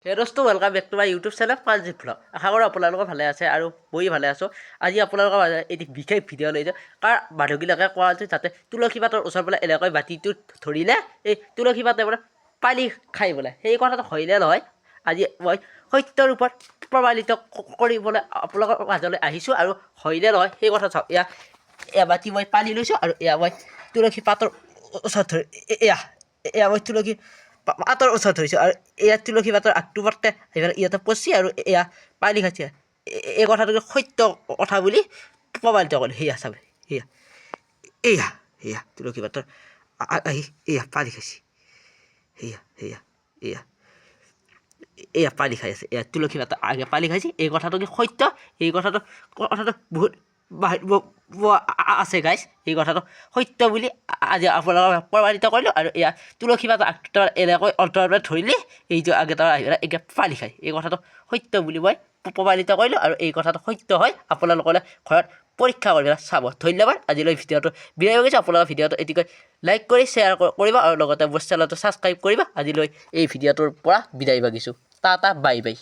হে দোস্তো welcome back to my YouTube channel Paljit vlog. আশা কৰোঁ আপোনালোকে ভালে আছে আৰু মই ভালে আছোঁ। আজি আপোনালোকৰ মাজত এটি বিশেষ ভিডিঅ' লৈছোঁ, কাৰণ মানুহবিলাকে কোৱা হৈছে যাতে তুলসী পাতৰ ওচৰ বোলে এনেকৈ বাতিটোত ধৰিলে এই তুলসী পাতে বোলে পানী খাই বোলে। সেই কথাটো হয়নে নহয় আজি মই সত্যৰ ওপৰত প্ৰমাণিত কৰিবলৈ আপোনালোকৰ মাজলৈ আহিছোঁ, আৰু হয়নে নহয় সেই কথা চাওক। এবাতি মই পানী লৈছোঁ আৰু এয়া মই তুলসী পাতৰ ওচৰত ধৰি এয়া মই তুলসী পাতৰ ওচৰত ধৰিছোঁ, আৰু এয়া তুলসী পাতৰ আগটো পটকে ইয়াতে পচি আৰু এয়া পানী খাইছে। এই কথাটো সত্য কথা বুলি প্ৰমাণিত কৰিলোঁ। সেয়া চাব, সেয়া এয়া সেয়া তুলসী পাতৰ আহি এয়া পানী খাইছে। সেয়া সেয়া এয়া এয়া পানী খাই আছে, এয়া তুলসী পাতৰ আগে পানী খাইছে। এই কথাটো কি সত্য? এই কথাটো বহুত আছে গাইজ। এই কথাটো সত্য বুলি আজি আপোনালোকক প্ৰমাণিত কৰিলোঁ, আৰু এয়া তুলসী পাতৰ আগটো এনেকৈ অন্তৰত ধৰিলে এইটো আগে তাৰ আহি পেলাই এতিয়া পানী খায়। এই কথাটো সত্য বুলি মই প্ৰমাণিত কৰিলোঁ, আৰু এই কথাটো সত্য হয় আপোনালোকে ঘৰত পৰীক্ষা কৰি চাব। ধন্যবাদ। আজিলৈ ভিডিঅ'টো বিদায় কৰিছোঁ। আপোনালোকৰ ভিডিঅ'টো এটিকৈ লাইক কৰি শ্বেয়াৰ কৰিব, আৰু লগতে মোৰ চেনেলটো ছাবস্ক্ৰাইব কৰিব। আজিলৈ এই ভিডিঅ'টোৰ পৰা বিদায় মাগিছোঁ। Tata bye bye.